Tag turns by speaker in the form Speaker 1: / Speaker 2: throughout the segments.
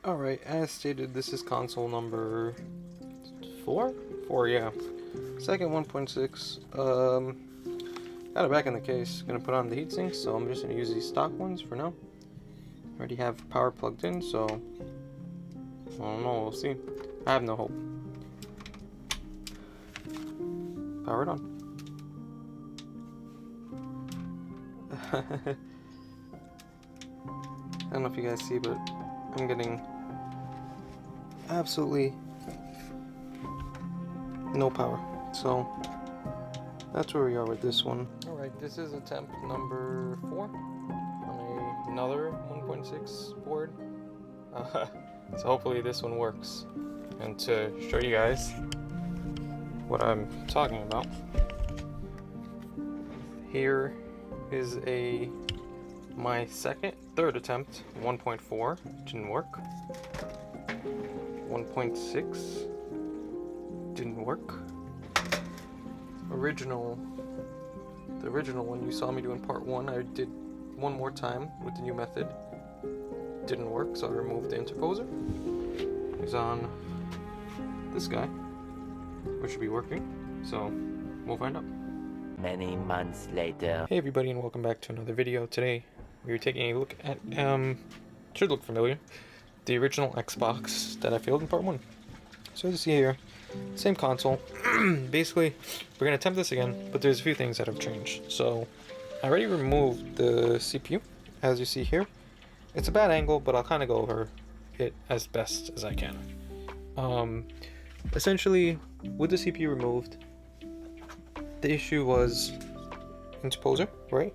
Speaker 1: Alright, as stated, this is console number 4? 4, yeah. Second 1.6. Got it back in the case. Gonna put on the heatsink, so I'm just gonna use these stock ones for now. Already have power plugged in, so I don't know, we'll see. I have no hope. Power it on. I don't know if you guys see, but I'm getting absolutely no power. So that's where we are with this one. Alright, this is attempt number 4 on another 1.6 board. So hopefully this one works. And to show you guys what I'm talking about, here is my third attempt, 1.4, didn't work. 1.6 didn't work. The original one you saw me do in part 1, I did one more time with the new method. Didn't work, so I removed the interposer. It's on this guy, which should be working. So we'll find out.
Speaker 2: Many months later.
Speaker 1: Hey everybody, and welcome back to another video. Today we are taking a look at, should look familiar, the original Xbox that I failed in part 1. So as you see here, same console. Basically, we're going to attempt this again, but there's a few things that have changed. So I already removed the CPU, as you see here. It's a bad angle, but I'll kind of go over it as best as I can. Essentially, with the CPU removed, the issue was interposer, right?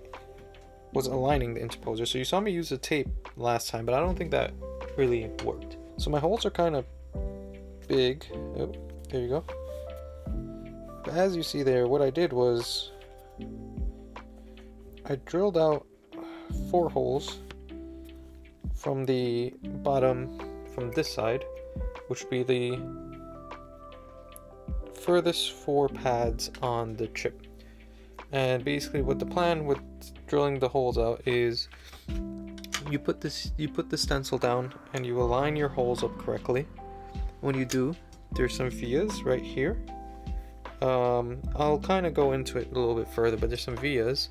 Speaker 1: Was aligning the interposer. So you saw me use the tape last time, but I don't think that really worked. So my holes are kind of big. Oh, there you go. But as you see there, what I did was I drilled out 4 holes from the bottom, from this side, which would be the furthest 4 pads on the chip. And basically what the plan with drilling the holes out is you put the stencil down and you align your holes up correctly. When you do, there's some vias right here. I'll kind of go into it a little bit further, but there's some vias,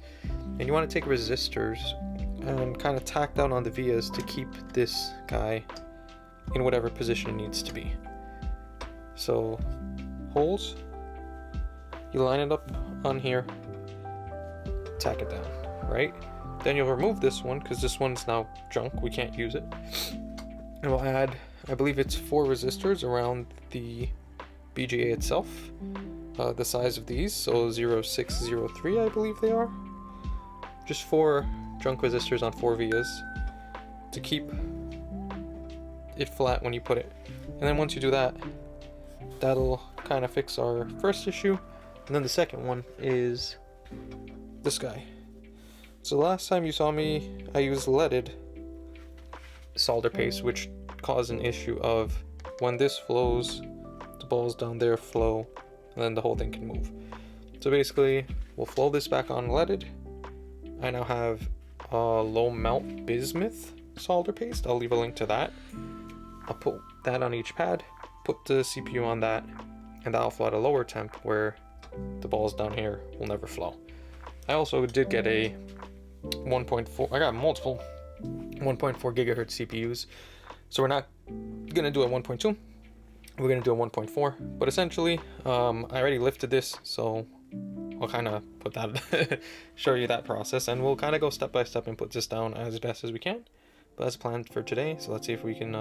Speaker 1: and you want to take resistors and kind of tack down on the vias to keep this guy in whatever position it needs to be. So holes, you line it up on here, tack it down, right? Then you'll remove this one because this one's now junk, we can't use it. And we'll add, I believe it's 4 resistors around the BGA itself, the size of these, so 0603 I believe they are. Just 4 junk resistors on 4 vias to keep it flat when you put it. And then once you do that, that'll kind of fix our first issue. And then the second one is this guy. So last time you saw me, I used leaded solder paste, which caused an issue of when this flows, the balls down there flow, and then the whole thing can move. So basically, we'll flow this back on leaded. I now have low melt bismuth solder paste. I'll leave a link to that. I'll put that on each pad, put the CPU on that, and that'll flow at a lower temp where the balls down here will never flow. I also did get a 1.4, I got multiple 1.4 gigahertz CPUs, so we're not gonna do a 1.2, we're gonna do a 1.4, but essentially I already lifted this, so I'll kind of put that show you that process, and we'll kind of go step by step and put this down as best as we can. But that's planned for today, so let's see if we can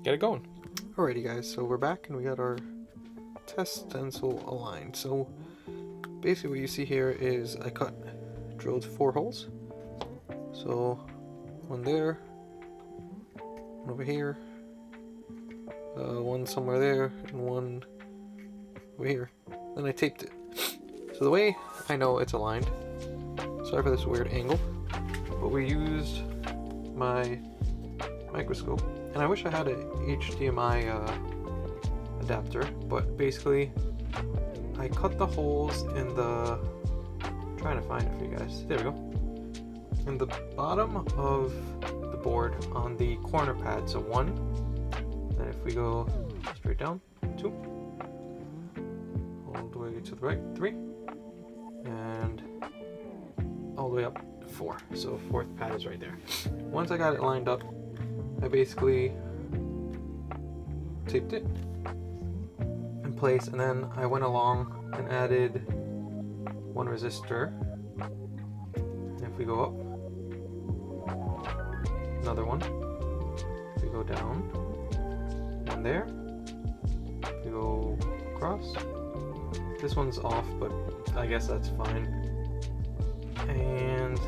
Speaker 1: get it going. Alrighty guys, so we're back and we got our test stencil aligned. So basically what you see here is I drilled 4 holes. So one there, one over here, one somewhere there, and one over here. Then I taped it. So the way I know it's aligned, sorry for this weird angle, but we used my microscope, and I wish I had an HDMI adapter, but basically I cut the holes in the, I'm trying to find it for you guys, there we go, in the bottom of the board on the corner pad, so 1, Then if we go straight down, 2, all the way to the right, 3, and all the way up, 4. So fourth pad is right there. Once I got it lined up, I basically taped it in place, and then I went along and added 1 resistor. And if we go up, another one. If we go down, 1 there. If we go across, this one's off, but I guess that's fine. And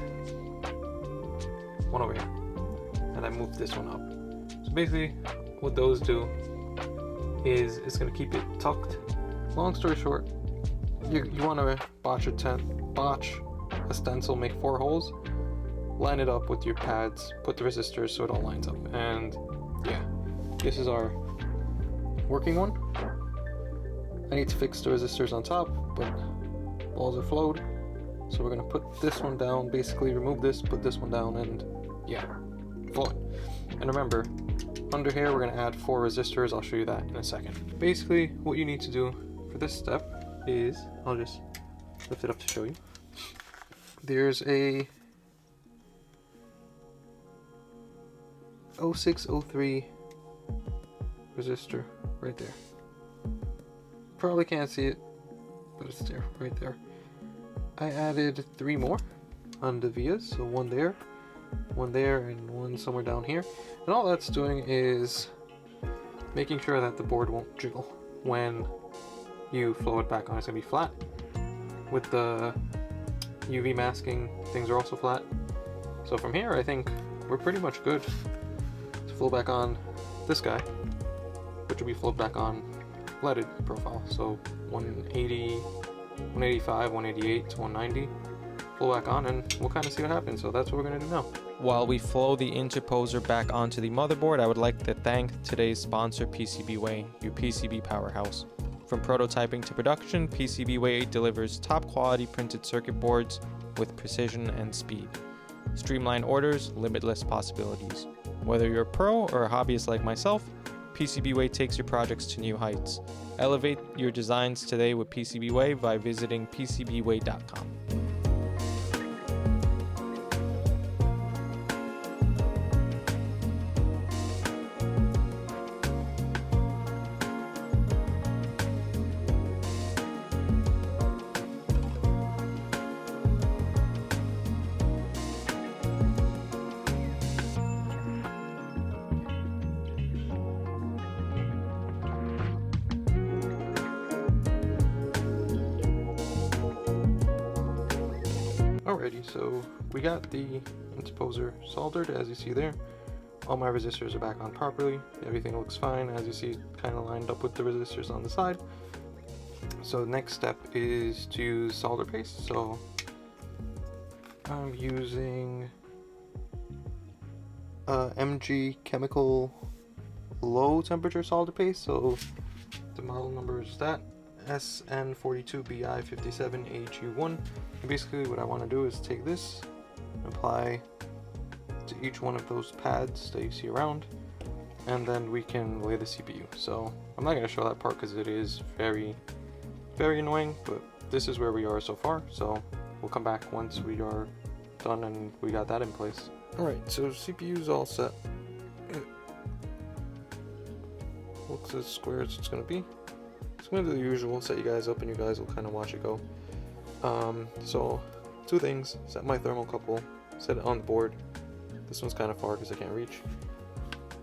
Speaker 1: 1 over here. And I moved this one up. So basically, what those do is it's going to keep it tucked. Long story short, you want to botch a stencil, make 4 holes, line it up with your pads, put the resistors so it all lines up. And yeah, this is our working one. I need to fix the resistors on top, but balls are flowed. So we're going to put this one down, basically remove this, put this one down, and yeah, flow it. And remember, under here we're going to add 4 resistors. I'll show you that in a second. Basically, what you need to do for this step is, I'll just lift it up to show you. There's a 0603 resistor right there. Probably can't see it, but it's there, right there. I added 3 more on the vias, so 1 there, 1 there, and 1 somewhere down here. And all that's doing is making sure that the board won't jiggle when you flow it back on. It's gonna be flat. With the UV masking, things are also flat. So from here, I think we're pretty much good to flow back on this guy, which will be flowed back on leaded profile. So 180, 185, 188 to 190. Flow back on, and we'll kind of see what happens. So that's what we're going to do now. While we flow the interposer back onto the motherboard, I would like to thank today's sponsor, PCBWay, your PCB powerhouse. From prototyping to production, PCBWay delivers top quality printed circuit boards with precision and speed. Streamlined orders, limitless possibilities. Whether you're a pro or a hobbyist like myself, PCBWay takes your projects to new heights. Elevate your designs today with PCBWay by visiting PCBWay.com. Alrighty, so we got the interposer soldered, as you see there. All my resistors are back on properly. Everything looks fine, as you see, kind of lined up with the resistors on the side. So the next step is to use solder paste. So I'm using MG Chemical low temperature solder paste. So the model number is that SN42BI57AG1. And basically what I want to do is take this, apply to each one of those pads that you see around, and then we can lay the CPU. So I'm not going to show that part because it is very, very annoying, but this is where we are so far. So we'll come back once we are done and we got that in place. Alright, so CPU's all set. It looks as square as it's going to be. It's going to do the usual, set you guys up and you guys will kind of watch it go. So 2 things: set my thermocouple, set it on the board. This one's kind of far because I can't reach.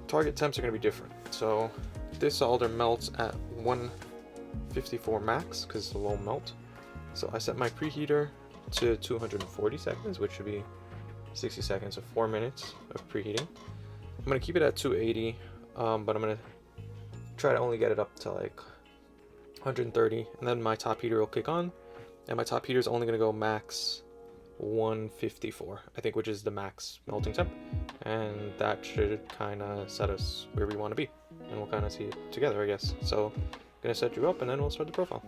Speaker 1: Target temps are going to be different. So this solder melts at 154 max because it's a low melt. So I set my preheater to 240 seconds, which should be 60 seconds of 4 minutes of preheating. I'm going to keep it at 280, but I'm going to try to only get it up to like 130, and then my top heater will kick on, and my top heater is only going to go max 154, I think, which is the max melting temp, and that should kind of set us where we want to be, and we'll kind of see it together, I guess. So I'm going to set you up and then we'll start the profile.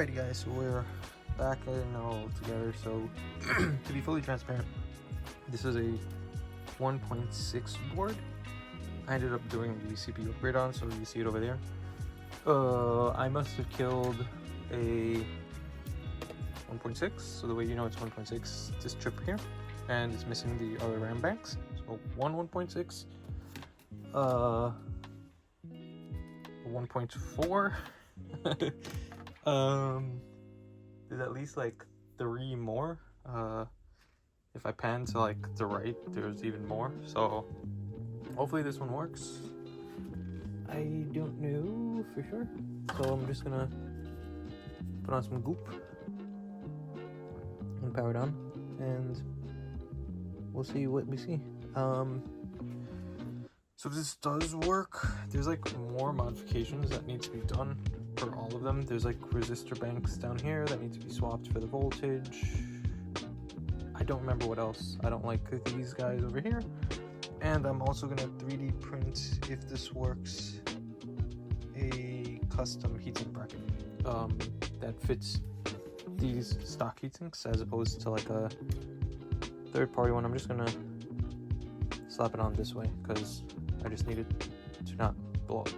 Speaker 1: Alrighty guys, so we're back in all together. So to be fully transparent, this is a 1.6 board. I ended up doing the CPU upgrade on, so you see it over there. I must have killed a 1.6, so the way you know it's 1.6, this chip here, and it's missing the other RAM banks. So 1.6, 1.4. There's at least like 3 more. If I pan to like the right, there's even more. So hopefully this one works. I don't know for sure, so I'm just gonna put on some goop and power it on, and we'll see what we see. So this does work. There's like more modifications that need to be done for all of them. There's like resistor banks down here that need to be swapped for the voltage. I don't remember what else. I don't like these guys over here. And I'm also gonna 3D print, if this works, a custom heatsink bracket that fits these stock heatsinks as opposed to like a third-party one. I'm just gonna slap it on this way because I just need it to not blow up.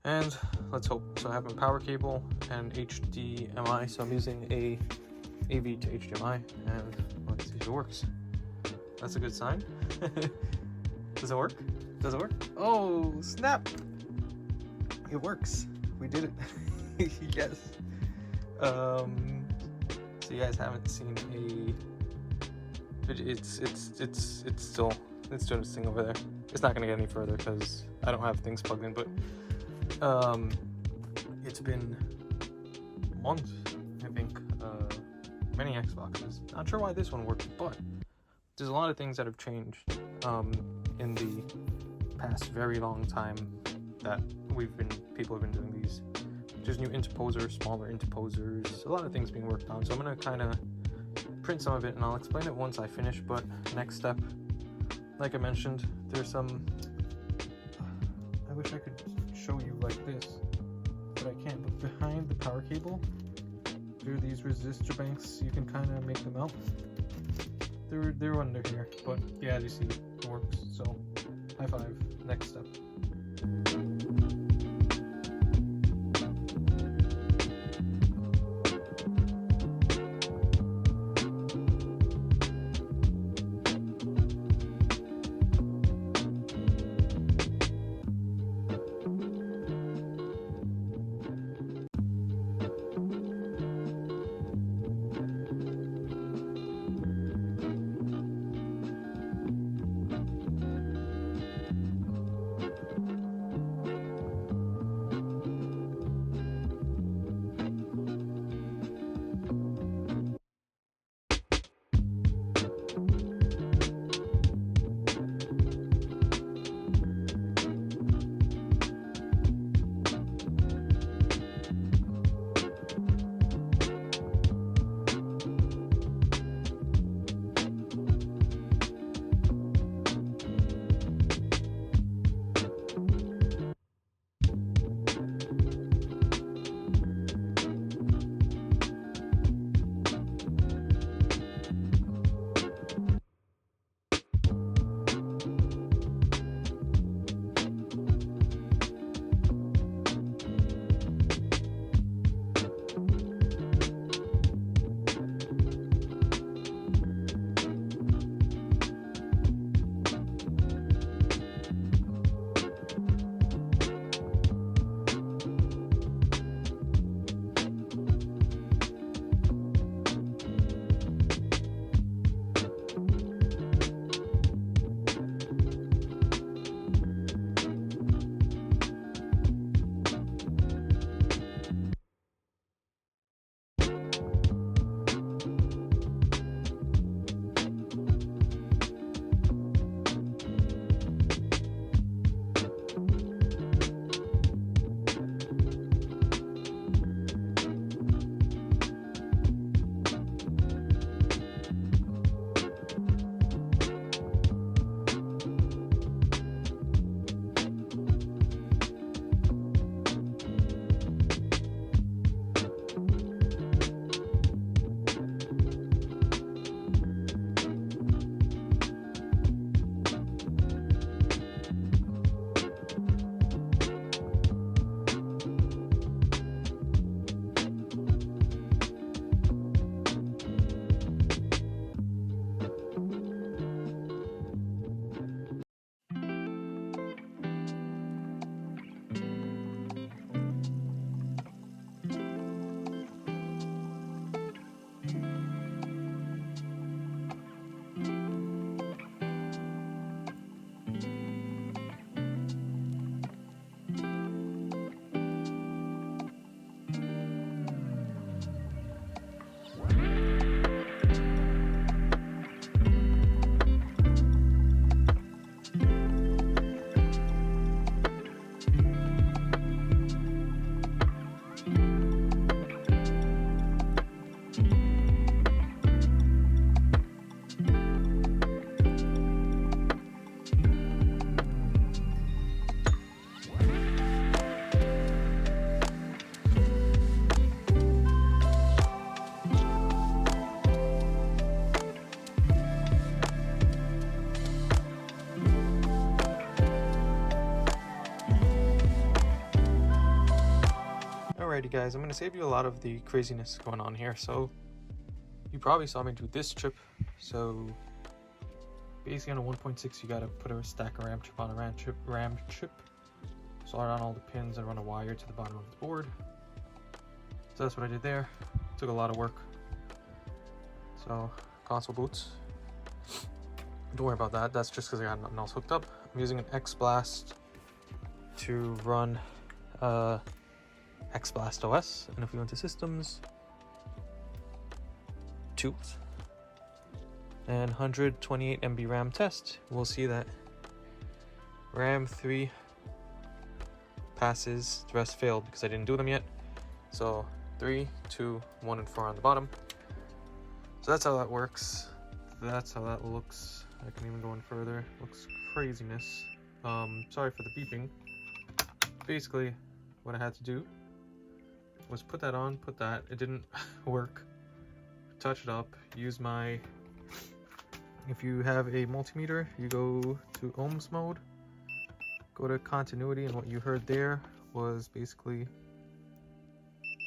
Speaker 1: And let's hope. So I have my power cable and HDMI, so I'm using a AV to HDMI, and let's see if it works. That's a good sign. Does it work? Does it work? Oh, snap! It works. We did it. Yes. So you guys haven't seen it's still doing its thing over there. It's not gonna get any further because I don't have things plugged in, but it's been months, I think. Many Xboxes. Not sure why this one works, but there's a lot of things that have changed in the past very long time that people have been doing these. There's new interposers, smaller interposers, a lot of things being worked on. So I'm gonna kind of print some of it and I'll explain it once I finish. But next step, like I mentioned, there's some, I wish I could show you like this, but I can't. But behind the power cable, there are these resistor banks. You can kind of make them out. They're under here, but yeah, as you see, it works. So high five. Next step. Alrighty guys, I'm going to save you a lot of the craziness going on here. So you probably saw me do this chip. So basically on a 1.6 you got to put a stack of RAM chip on a RAM chip, solder on all the pins and run a wire to the bottom of the board. So that's what I did there. Took a lot of work. So console boots. Don't worry about that. That's just because I got nothing else hooked up. I'm using an X-Blast to run X-Blast OS. And if we went to systems, tools, and 128 MB RAM test, we'll see that RAM 3 passes, the rest failed because I didn't do them yet. So 3, 2, 1, and 4 on the bottom. So that's how that works. That's how that looks. I can even go in further. Looks craziness. Sorry for the beeping. Basically, what I had to do was put that on, put that. It didn't work. Touch it up. Use my... If you have a multimeter, you go to ohms mode. Go to continuity, and what you heard there was basically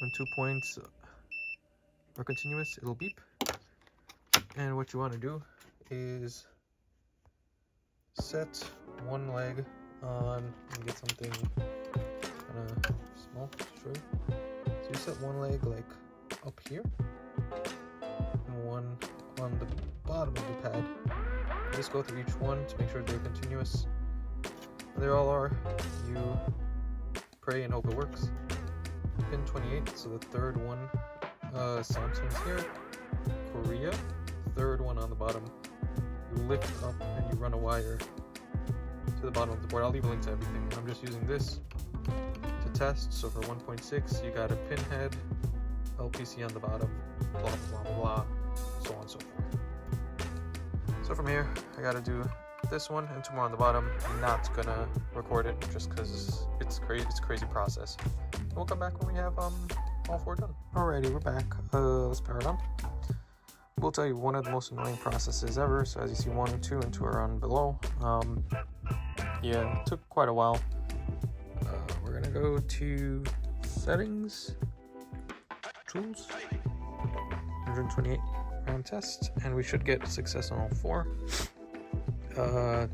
Speaker 1: when 2 points are continuous, it'll beep. And what you want to do is set one leg on, and get something kind of small to show you. So you set one leg like up here, and one on the bottom of the pad. You just go through each one to make sure they're continuous. When they all are, you pray and hope it works. Pin 28, so the third one, Samsung's here, Korea. Third one on the bottom, you lift up and you run a wire to the bottom of the board. I'll leave a link to everything. I'm just using this to test. So for 1.6 you got a pin head, LPC on the bottom, blah blah blah blah, so on and so forth. So from here I gotta do this one and 2 more on the bottom. I'm not gonna record it just because it's a crazy process. And we'll come back when we have all 4 done. Alrighty, we're back. Let's power it on. We'll tell you one of the most annoying processes ever. So as you see, 1, 2, and 2 are on below. Yeah, it took quite a while. We're gonna go to settings, tools, 128 RAM test, and we should get success on all 4.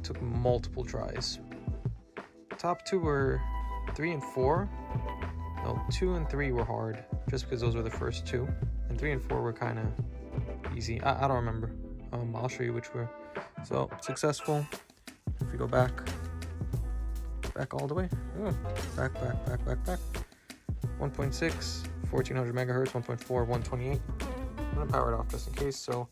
Speaker 1: Took multiple tries. Top 2 were 3 and 4. No, 2 and 3 were hard, just because those were the first 2, and 3 and 4 were kind of easy. I don't remember. I'll show you which were. So successful. If we go back all the way. Back. 1.6, 1400 megahertz, 1.4, 128. I'm gonna power it off just in case. So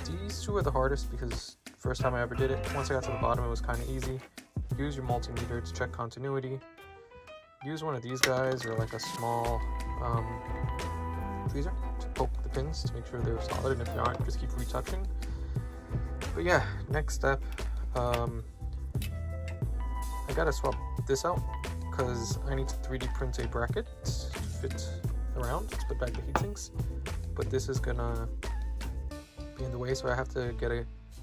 Speaker 1: these 2 are the hardest because first time I ever did it. Once I got to the bottom, it was kind of easy. Use your multimeter to check continuity. Use one of these guys or like a small tweezer to poke the pins to make sure they're solid, and if they aren't, just keep retouching. But yeah, next step, I gotta swap this out because I need to 3D print a bracket to fit around to put back the heat sinks, but this is gonna be in the way, so I have to get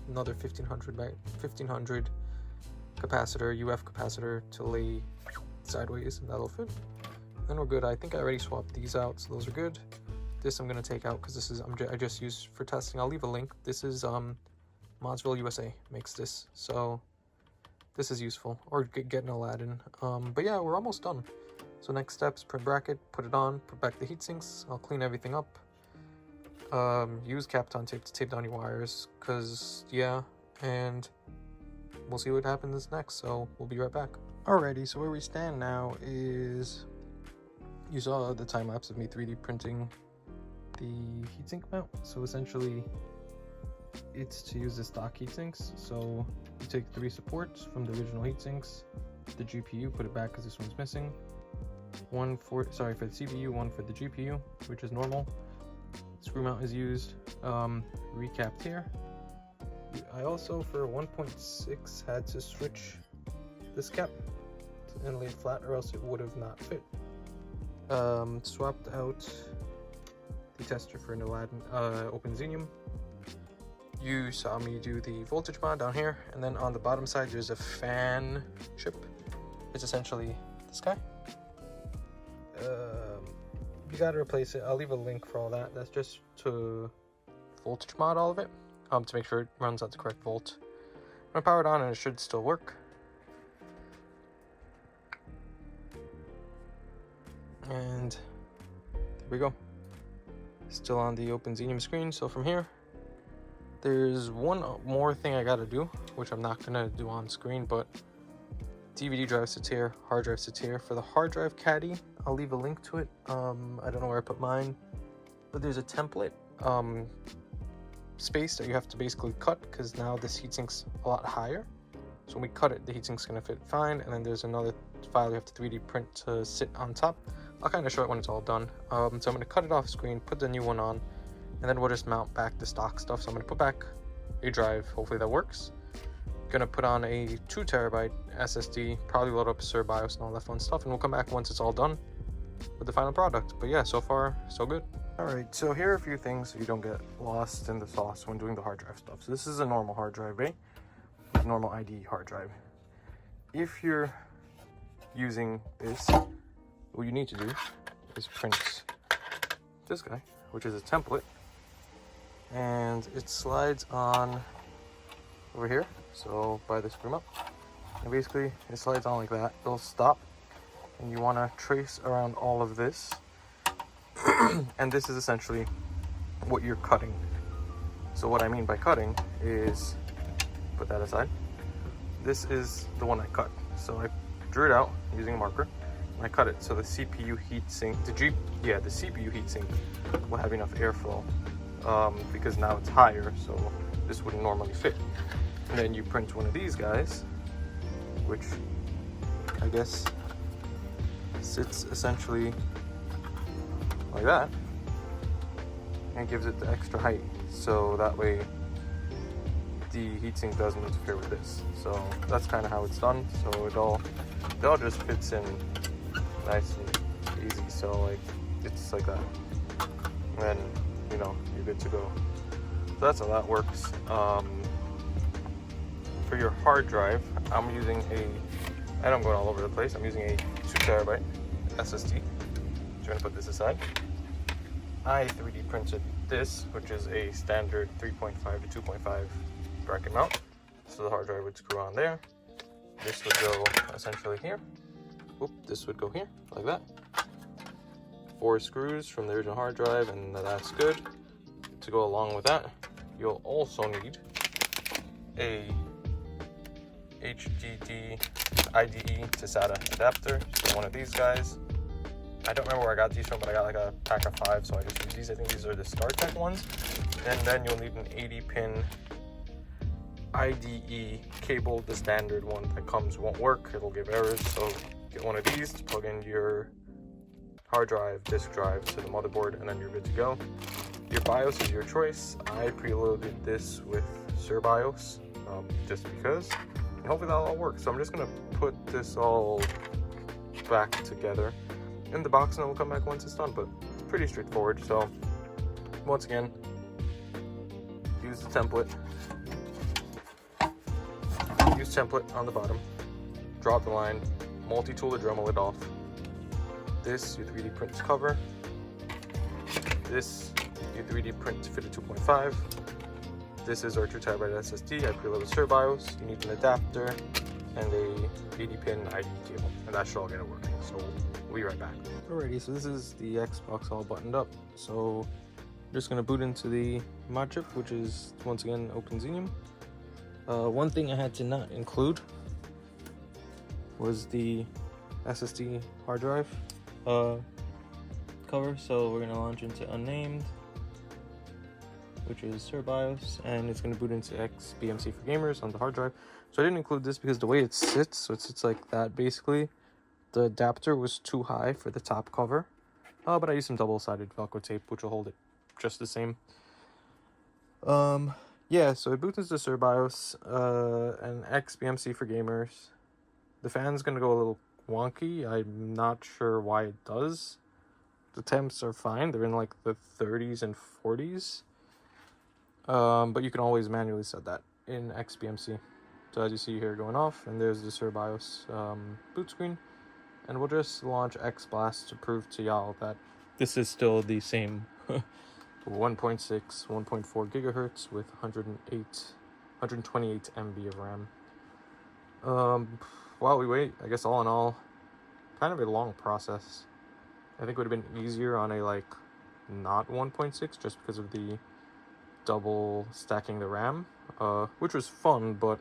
Speaker 1: another 1500 capacitor, UF capacitor, to lay sideways, and that'll fit. Then we're good. I think I already swapped these out, so those are good. This I'm gonna take out because this is I just used for testing. I'll leave a link. This is Modsville USA makes this, so this is useful, or getting Aladdin. But yeah, we're almost done. So next steps: print bracket, put it on, put back the heat sinks. I'll clean everything up. Use Kapton tape to tape down your wires, cause yeah, and we'll see what happens next. So we'll be right back. Alrighty, so where we stand now is, you saw the time lapse of me 3D printing the heatsink mount. So essentially it's to use the stock heatsinks. So you take 3 supports from the original heatsinks, the GPU, put it back because this one's missing. One for the CPU, one for the GPU, which is normal. Screw mount is used. Recapped here. I also for 1.6 had to switch this cap and lay it flat, or else it would have not fit. Swapped out the tester for an Aladdin Open Xenium. You saw me do the voltage mod down here, and then on the bottom side there's a fan chip. It's essentially this guy. you gotta replace it. I'll leave a link for all that. That's just to voltage mod all of it, to make sure it runs at the correct volt. I'm gonna power it on and it should still work. And there we go. Still on the Open Xenium screen. So from here, there's one more thing I gotta do, which I'm not gonna do on screen, but DVD drive sits here, hard drive sits here. For the hard drive caddy, I'll leave a link to it. I don't know where I put mine, but there's a template space that you have to basically cut, because now this heatsink's a lot higher. So when we cut it, the heatsink's gonna fit fine. And then there's another file you have to 3D print to sit on top. I'll kind of show it when it's all done. So I'm gonna cut it off screen, put the new one on, and then we'll just mount back the stock stuff. So I'm gonna put back a drive, hopefully that works. Gonna put on a 2 terabyte SSD, probably load up SerBIOS and all that fun stuff, and we'll come back once it's all done with the final product. But yeah, so far so good. All right, so here are a few things so you don't get lost in the sauce when doing the hard drive stuff. So this is a normal hard drive, right? It's a normal IDE hard drive. If you're using this, what you need to do is print this guy, which is a template, and it slides on over here, so by the screw up, and basically it slides on like that. It'll stop, and you want to trace around all of this. And this is essentially what you're cutting. So what I mean by cutting is, put that aside, this is the one I cut. So I drew it out using a marker, and I cut it so the CPU heatsink, the CPU heatsink will have enough airflow, because now it's higher, so this wouldn't normally fit. And then you print one of these guys, which I guess sits essentially like that, and gives it the extra height, so that way the heatsink doesn't interfere with this. So that's kind of how it's done. So it all just fits in nice and easy. So like it's like that, and then you're good to go. So that's how that works. For your hard drive, I'm using and I'm going all over the place. I'm using a 2 terabyte SSD. So you're gonna put this aside. I 3D printed this, which is a standard 3.5 to 2.5 bracket mount. So the hard drive would screw on there. This would go essentially here. Oop, this would go here, like that. 4 screws from the original hard drive, and that's good. To go along with that, you'll also need a HDD IDE to SATA adapter. So one of these guys. I don't remember where I got these from, but I got like a pack of 5, so I just use these. I think these are the StarTech ones. And then you'll need an 80-pin IDE cable. The standard one that comes won't work. It'll give errors. So get one of these to plug in your hard drive, disk drive to the motherboard, and then you're good to go. Your BIOS is your choice. I preloaded this with SerBIOS just because. And hopefully that'll all work. So I'm just gonna put this all back together in the box, and then we'll come back once it's done. But pretty straightforward. So once again, use the template. Use template on the bottom. Drop the line. Multi-tool to Dremel it off. This, your 3D print to cover. This, your 3D print to fit a 2.5. This is our 2 terabyte SSD. I preloaded SerBIOS. You need an adapter and a 80-pin IDE cable, and that should all get it working. So we'll be right back. Alrighty, so this is the Xbox all buttoned up. So I'm just gonna boot into the mod chip, which is once again Open Xenium. One thing I had to not include was the SSD hard drive cover. So we're gonna launch into unnamed, which is SerBIOS, and it's gonna boot into XBMC for gamers on the hard drive. So I didn't include this because the way it sits, so it sits like that basically. The adapter was too high for the top cover, but I used some double-sided Velcro tape, which will hold it just the same. Yeah, so it boots into SerBIOS, and XBMC for gamers. The fan's gonna go a little wonky. I'm not sure why it does. The temps are fine. They're in like the 30s and 40s. But you can always manually set that in XBMC. So as you see here going off, and there's the SerBIOS boot screen. and we'll just launch XBlast to prove to y'all that this is still the same 1.6, 1.4 gigahertz with 128 MB of RAM. While we wait, I guess all in all, kind of a long process. I think it would have been easier on a like not 1.6 just because of the double stacking the RAM, which was fun, but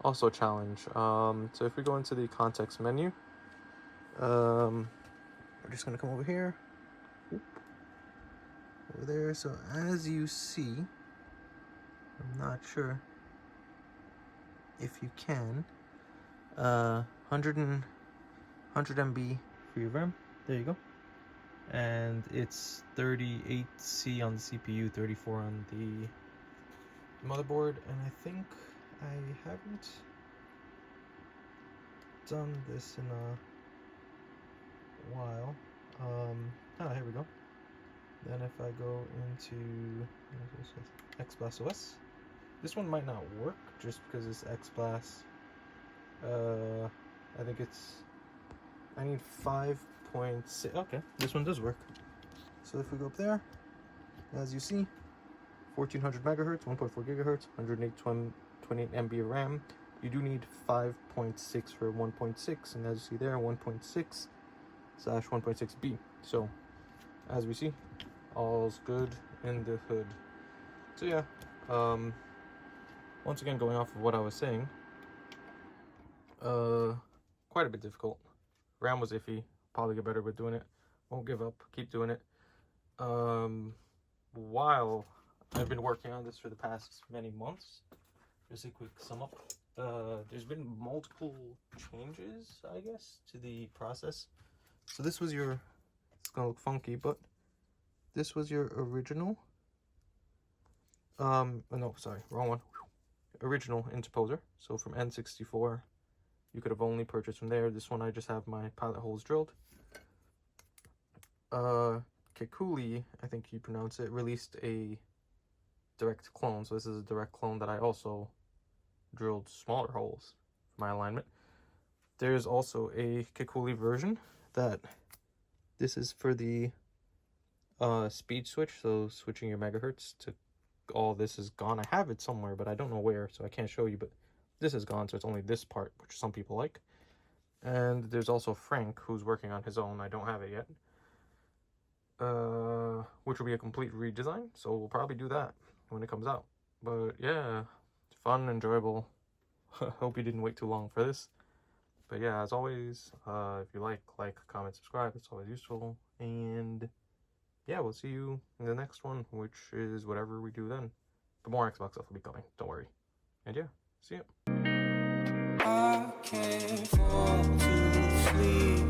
Speaker 1: also a challenge. So if we go into the context menu, we're just gonna come over here, over there. So as you see, I'm not sure if you can, 100 MB for your RAM. There you go. And it's 38C on the CPU, 34 on the motherboard, and I think I haven't done this in a while. Here we go. Then if I go into XBlast OS, this one might not work just because it's XBlast. I think I need 5.6. Okay, this one does work. So if we go up there, as you see, 1400 megahertz, 1.4 gigahertz, 128 MB of RAM. You do need 5.6 for 1.6, and as you see there, 1.6/1.6B. So as we see, all's good in the hood. So yeah, once again, going off of what I was saying, quite a bit difficult. RAM was iffy. Probably get better with doing it. Won't give up. Keep doing it. While I've been working on this for the past many months, just a quick sum up. There's been multiple changes, I guess, to the process. So this was your, it's gonna look funky, but this was your original. No, sorry, wrong one. Original interposer. So from N64, you could have only purchased from there. This one, I just have my pilot holes drilled. Kekuli, I think you pronounce it, released a direct clone. So this is a direct clone that I also drilled smaller holes for my alignment. There's also a Kekuli version that this is for the speed switch, so switching your megahertz to all this is gone. I have it somewhere, but I don't know where, so I can't show you, but this is gone, so it's only this part, which some people like. And there's also Frank, who's working on his own. I don't have it yet. Which will be a complete redesign, so we'll probably do that when it comes out. But yeah, fun, enjoyable. Hope you didn't wait too long for this. But yeah, as always, if you like, comment, subscribe. It's always useful. And yeah, we'll see you in the next one, which is whatever we do then. But more Xbox stuff will be coming, don't worry. And yeah, see ya. I can't fall to sleep.